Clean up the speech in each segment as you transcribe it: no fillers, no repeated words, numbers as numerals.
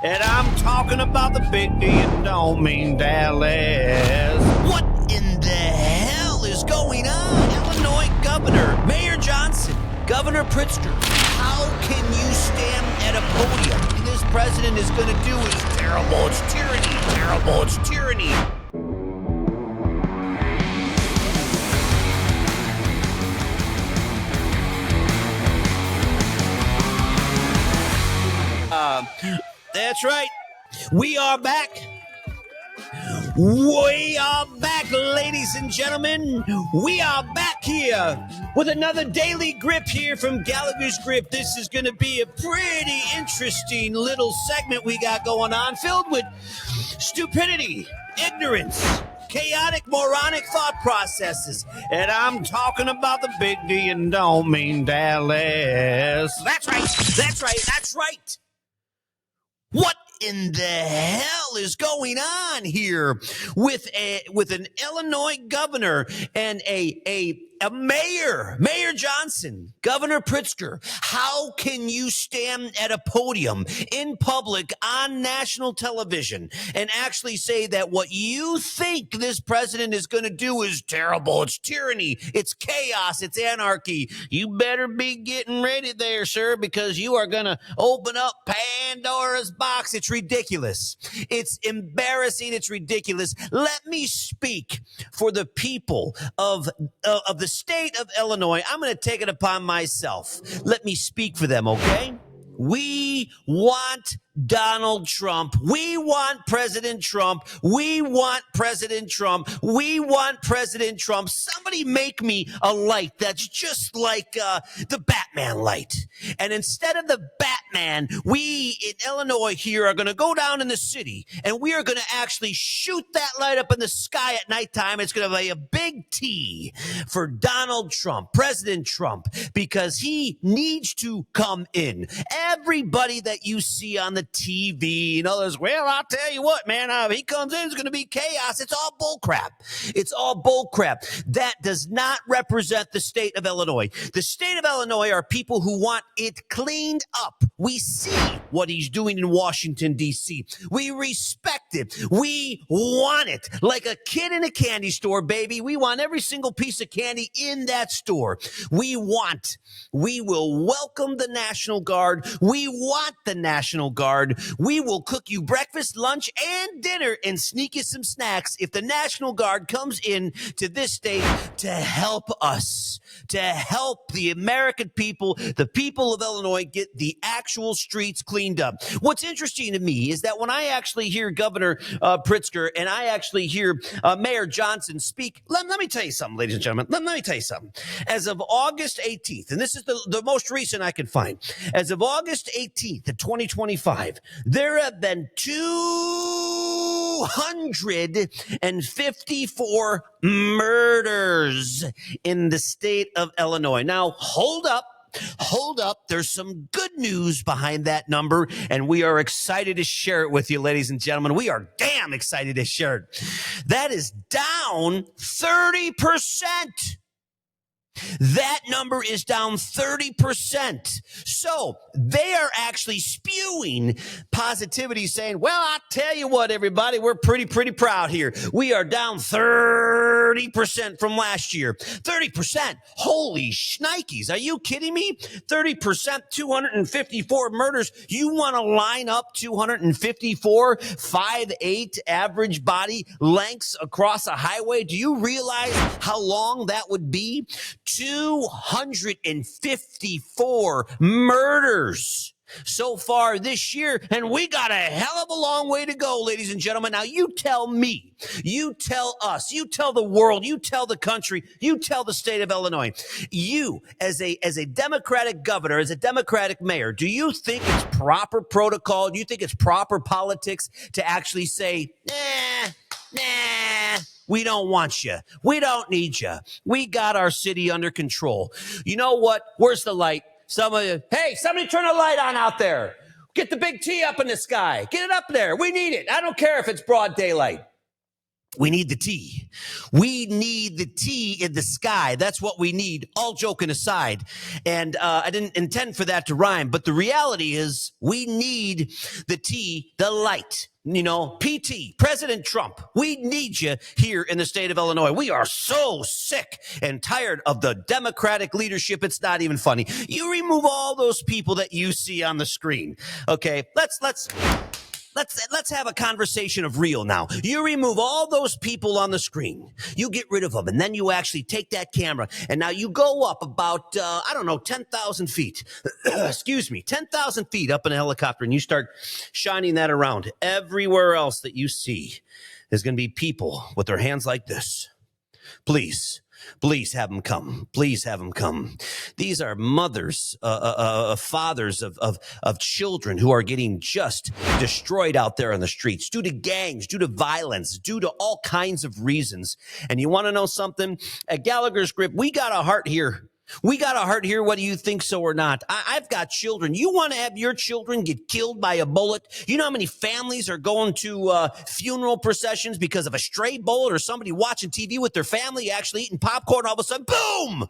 And I'm talking about the big D and don't mean Dallas. What in the hell is going on? Illinois Governor, Mayor Johnson, Governor Pritzker. How can you stand at a podium and this president is going to do is terrible, it's tyranny, terrible, it's tyranny. That's right. We are back. We are back, ladies and gentlemen. We are back here with another daily grip here from Gallagher's Grip. This is going to be a pretty interesting little segment we got going on, filled with stupidity, ignorance, chaotic, moronic thought processes. And I'm talking about the big D and don't mean Dallas. That's right. That's right. That's right. What in the hell is going on here with an Illinois governor and a mayor, Mayor Johnson, Governor Pritzker? How can you stand at a podium in public on national television and actually say that what you think this president is going to do is terrible? It's tyranny. It's chaos. It's anarchy. You better be getting ready there, sir, because you are going to open up Pandora's box. It's ridiculous. It's embarrassing. It's ridiculous. Let me speak for the people of the state of Illinois. I'm going to take it upon myself. Let me speak for them, okay? We want Donald Trump. We want President Trump. We want President Trump. We want President Trump. Somebody make me a light that's just like the Batman light. And instead of the Batman, we in Illinois here are going to go down in the city and we are going to actually shoot that light up in the sky at nighttime. It's going to be a big T for Donald Trump, President Trump, because he needs to come in. Everybody that you see on the TV and others, well, I'll tell you what, man, he comes in, it's going to be chaos. It's all bullcrap. It's all bullcrap. That does not represent the state of Illinois. The state of Illinois are people who want it cleaned up. We see what he's doing in Washington, D.C. We respect it. We want it. Like a kid in a candy store, baby. We want every single piece of candy in that store. We will welcome the National Guard. We want the National Guard. We will cook you breakfast, lunch, and dinner and sneak you some snacks if the National Guard comes in to this state to help us, to help the American people, the people of Illinois, get the actual streets cleaned up. What's interesting to me is that when I actually hear Governor Pritzker and I actually hear Mayor Johnson speak, let me tell you something, ladies and gentlemen. Let me tell you something. As of August 18th, and this is the most recent I can find, as of August 18th of 2025, there have been 254 murders in the state of Illinois. Now, hold up. There's some good news behind that number, and we are excited to share it with you, ladies and gentlemen. We are damn excited to share it. That is down 30%. That number is down 30%. So they are actually spewing positivity, saying, well, I tell you what, everybody, we're pretty proud here. We are down 30% from last year. 30%. Holy shnikes. Are you kidding me? 30%, 254 murders. You want to line up 254 5'8" average body lengths across a highway? Do you realize how long that would be? 254 murders so far this year, and we got a hell of a long way to go, ladies and gentlemen. Now, you tell me, you tell us, you tell the world, you tell the country, you tell the state of Illinois, you as a Democratic governor, as a Democratic mayor, do you think it's proper protocol? Do you think it's proper politics to actually say, nah, we don't want you. We don't need you. We got our city under control. You know what? Where's the light? Somebody turn a light on out there. Get the big T up in the sky. Get it up there. We need it. I don't care if it's broad daylight. We need the tea. We need the tea in the sky. That's what we need, all joking aside. And I didn't intend for that to rhyme, but the reality is we need the tea, the light. You know, PT, President Trump, we need you here in the state of Illinois. We are so sick and tired of the Democratic leadership. It's not even funny. You remove all those people that you see on the screen. Okay, Let's have a conversation of real now. You remove all those people on the screen. You get rid of them, and then you actually take that camera, and now you go up about, 10,000 feet. Excuse me, 10,000 feet up in a helicopter, and you start shining that around. Everywhere else that you see is going to be people with their hands like this. Please have them come. Please have them come. These are mothers, fathers of children who are getting just destroyed out there on the streets due to gangs, due to violence, due to all kinds of reasons. And you want to know something? At Gallagher's Grip, we got a heart here. We got a heart here, whether you think so or not. I've got children. You want to have your children get killed by a bullet? You know how many families are going to funeral processions because of a stray bullet or somebody watching TV with their family actually eating popcorn? All of a sudden, boom,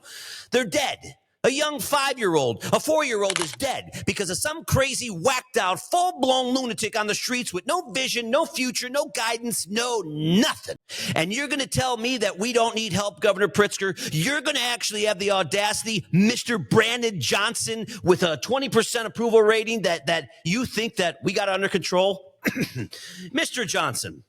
they're dead. A young 5-year-old, a 4-year-old is dead because of some crazy, whacked out, full-blown lunatic on the streets with no vision, no future, no guidance, no nothing. And you're going to tell me that we don't need help, Governor Pritzker? You're going to actually have the audacity, Mr. Brandon Johnson, with a 20% approval rating that you think that we got under control? Mr. Johnson,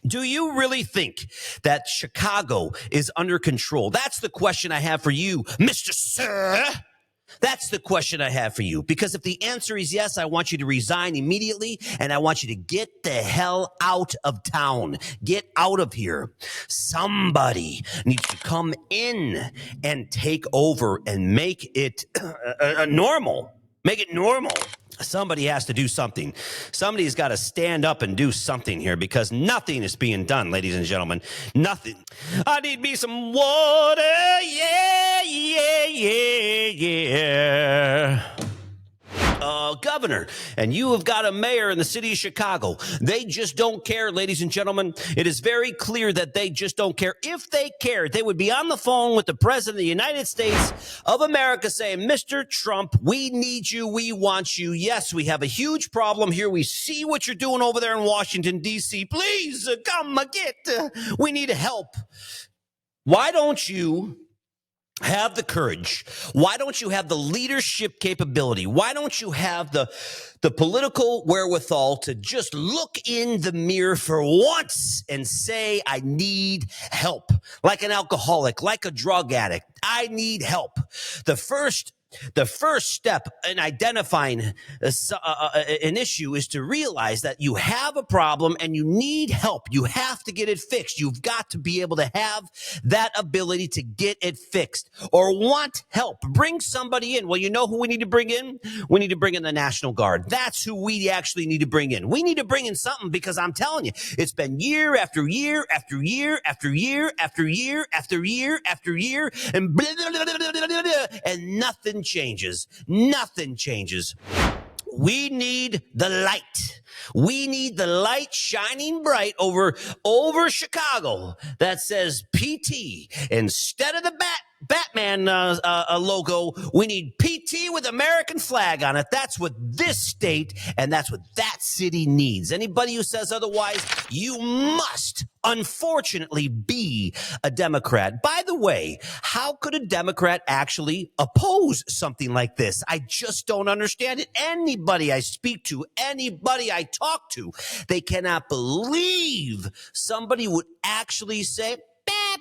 do you really think that Chicago is under control? That's the question I have for you, Mr. Sir. That's the question I have for you. Because if the answer is yes, I want you to resign immediately, and I want you to get the hell out of town. Get out of here. Somebody needs to come in and take over and make it normal. Make it normal. Somebody has to do something. Somebody's got to stand up and do something here because nothing is being done, ladies and gentlemen. Nothing. I need me some water. Yeah, yeah, yeah, yeah. Governor, and you have got a mayor in the city of Chicago. They just don't care, ladies and gentlemen. It is very clear that they just don't care. If they cared, they would be on the phone with the president of the United States of America saying, Mr. Trump, we need you. We want you. Yes, we have a huge problem here. We see what you're doing over there in Washington, D.C. Please come get. We need help. Why don't you have the courage? Why don't you have the leadership capability? Why don't you have the political wherewithal to just look in the mirror for once and say, I need help? Like an alcoholic, like a drug addict, I need help. The first step in identifying an issue is to realize that you have a problem and you need help. You have to get it fixed. You've got to be able to have that ability to get it fixed or want help. Bring somebody in. Well, you know who we need to bring in? We need to bring in the National Guard. That's who we actually need to bring in. We need to bring in something because I'm telling you, it's been year after year after year after year after year after year after year and blah, blah, blah, blah, blah, blah, blah, and nothing changes. Nothing changes. We need the light. We need the light shining bright over Chicago that says PT instead of the Batman logo. We need PT with American flag on it. That's what this state and that's what that city needs. Anybody who says otherwise, you must unfortunately be a Democrat. By the way, how could a Democrat actually oppose something like this? I just don't understand it. Anybody I speak to, anybody I talk to, they cannot believe somebody would actually say,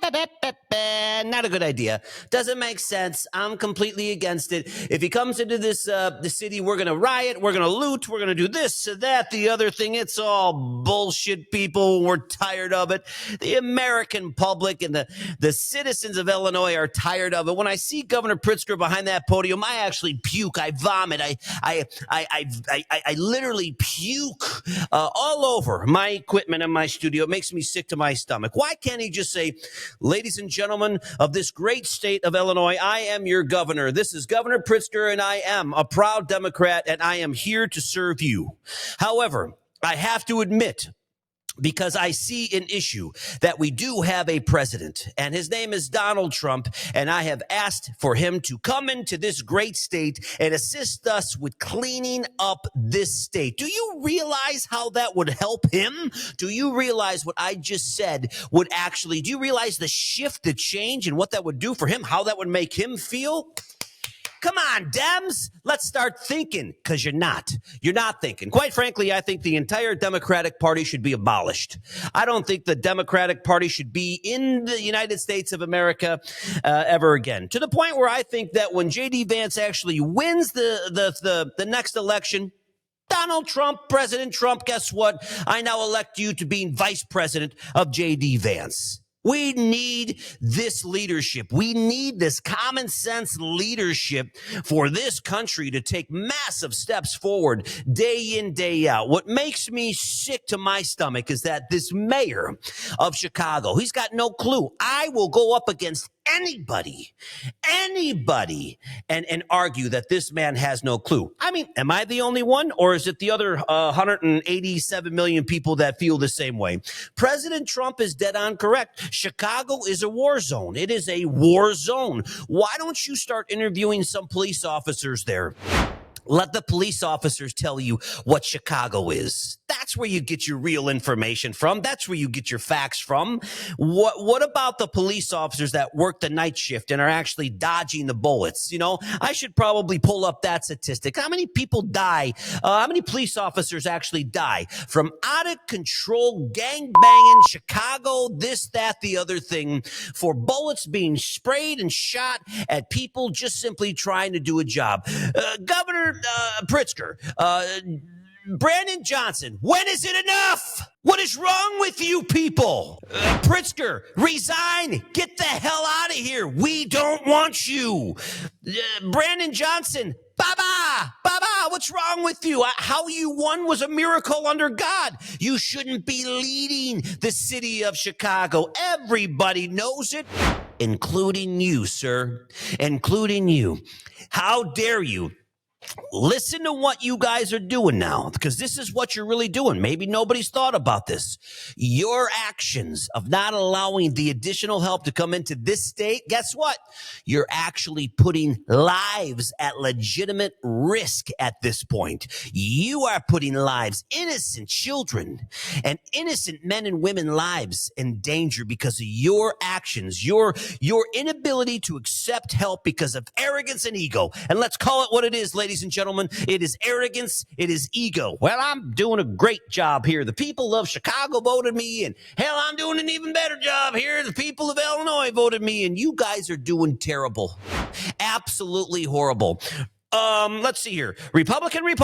not a good idea. Doesn't make sense. I'm completely against it. If he comes into this the city, we're going to riot. We're going to loot. We're going to do this, that, the other thing. It's all bullshit, people. We're tired of it. The American public and the citizens of Illinois are tired of it. When I see Governor Pritzker behind that podium, I actually puke. I vomit. I literally puke all over my equipment in my studio. It makes me sick to my stomach. Why can't he just say, ladies and gentlemen of this great state of Illinois, I am your governor. This is Governor Pritzker, and I am a proud Democrat, and I am here to serve you. However, I have to admit, because I see an issue that we do have a president, and his name is Donald Trump, and I have asked for him to come into this great state and assist us with cleaning up this state. Do you realize how that would help him? Do you realize what I just said would actually, do you realize the shift, the change, and what that would do for him, how that would make him feel? Come on, Dems, let's start thinking, because you're not. You're not thinking. Quite frankly, I think the entire Democratic Party should be abolished. I don't think the Democratic Party should be in the United States of America ever again. To the point where I think that when J.D. Vance actually wins the next election, Donald Trump, President Trump, guess what? I now elect you to be vice president of J.D. Vance. We need this leadership. We need this common sense leadership for this country to take massive steps forward day in, day out. What makes me sick to my stomach is that this mayor of Chicago, he's got no clue. I will go up against anybody, and argue that this man has no clue. I mean, am I the only one, or is it the other 187 million people that feel the same way? President Trump is dead on correct. Chicago is a war zone. It is a war zone. Why don't you start interviewing some police officers there? Let the police officers tell you what Chicago is. That's where you get your real information from. That's where you get your facts from. What about the police officers that work the night shift and are actually dodging the bullets? You know, I should probably pull up that statistic. How many people die? How many police officers actually die from out of control gang banging Chicago, this, that, the other thing, for bullets being sprayed and shot at people just simply trying to do a job? Governor Pritzker, Brandon Johnson, when is it enough? What is wrong with you people? Pritzker, resign. Get the hell out of here. We don't want you. Brandon Johnson, Baba, what's wrong with you? How you won was a miracle under God. You shouldn't be leading the city of Chicago. Everybody knows it, including you, sir, including you. How dare you? Listen to what you guys are doing now, because this is what you're really doing. Maybe nobody's thought about this. Your actions of not allowing the additional help to come into this state, guess what? You're actually putting lives at legitimate risk at this point. You are putting lives, innocent children and innocent men and women lives in danger because of your actions, your inability to accept help because of arrogance and ego. And let's call it what it is, ladies and gentlemen. It is arrogance. It is ego. Well, I'm doing a great job here. The people of Chicago voted me, and hell, I'm doing an even better job here. The people of Illinois voted me, and you guys are doing terrible. Absolutely horrible. Let's see here. Republican. We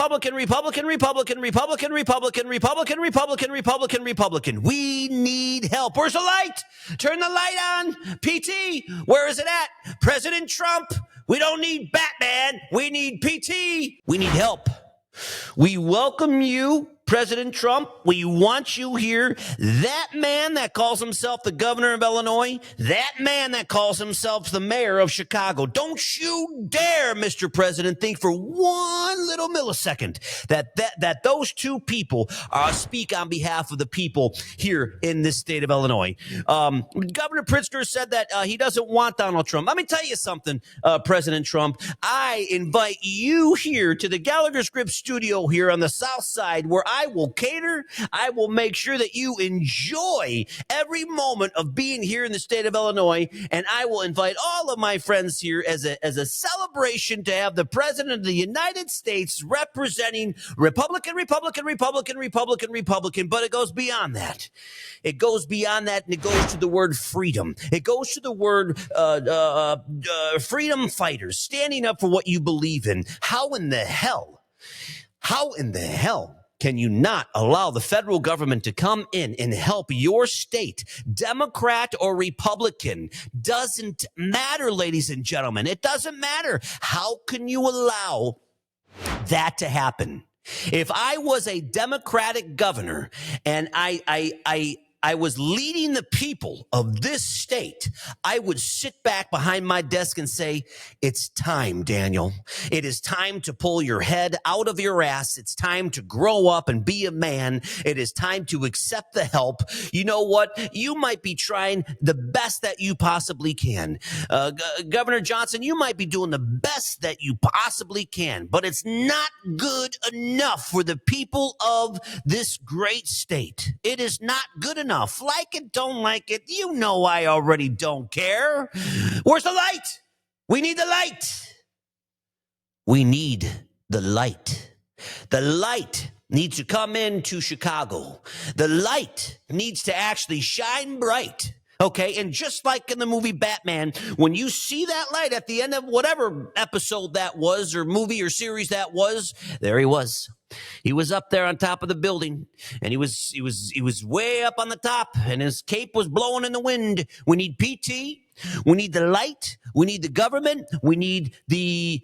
need help. Where's the light? Turn the light on. PT, where is it at? President Trump. We don't need Batman. We need PT. We need help. We welcome you, President Trump. We want you here. That man that calls himself the governor of Illinois, that man that calls himself the mayor of Chicago, don't you dare, Mr. President, think for one little millisecond that those two people speak on behalf of the people here in this state of Illinois. Governor Pritzker said that he doesn't want Donald Trump. Let me tell you something, President Trump. I invite you here to the Gallagher Grip studio here on the south side, where I will cater. I will make sure that you enjoy every moment of being here in the state of Illinois, and I will invite all of my friends here as a celebration to have the President of the United States representing Republican, but it goes beyond that. It goes beyond that, and it goes to the word freedom. It goes to the word freedom fighters, standing up for what you believe in. How in the hell can you not allow the federal government to come in and help your state, Democrat or Republican? Doesn't matter, ladies and gentlemen. It doesn't matter. How can you allow that to happen? If I was a Democratic governor and I I was leading the people of this state, I would sit back behind my desk and say, it's time, Daniel. It is time to pull your head out of your ass. It's time to grow up and be a man. It is time to accept the help. You know what? You might be trying the best that you possibly can. Governor Johnson, you might be doing the best that you possibly can, but it's not good enough for the people of this great state. It is not good enough. Like it, don't like it. You know I already don't care. Where's the light? We need the light. We need the light. The light needs to come into Chicago. The light needs to actually shine bright. Okay, and just like in the movie Batman, when you see that light at the end of whatever episode that was, or movie or series that was, there he was. He was up there on top of the building, and he was way up on the top, and his cape was blowing in the wind. We need PT. We need the light. We need the government. We need the,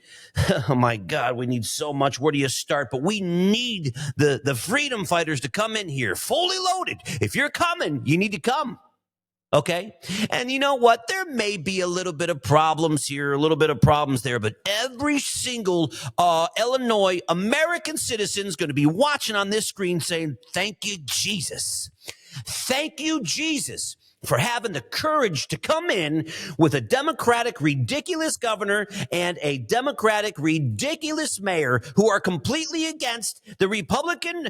oh my God, we need so much. Where do you start? But we need the freedom fighters to come in here, fully loaded. If you're coming, you need to come. Okay. And you know what? There may be a little bit of problems here, a little bit of problems there, but every single Illinois American citizen is going to be watching on this screen saying, thank you, Jesus. Thank you, Jesus, for having the courage to come in with a Democratic ridiculous governor and a Democratic ridiculous mayor who are completely against the Republican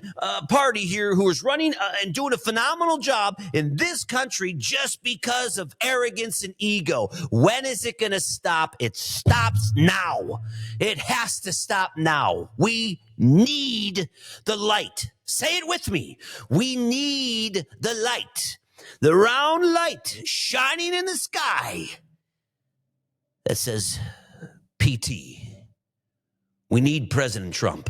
party here, who is running and doing a phenomenal job in this country just because of arrogance and ego. When is it going to stop? It stops now. It has to stop now. We need the light. Say it with me. We need the light. The round light shining in the sky that says PT. We need President Trump.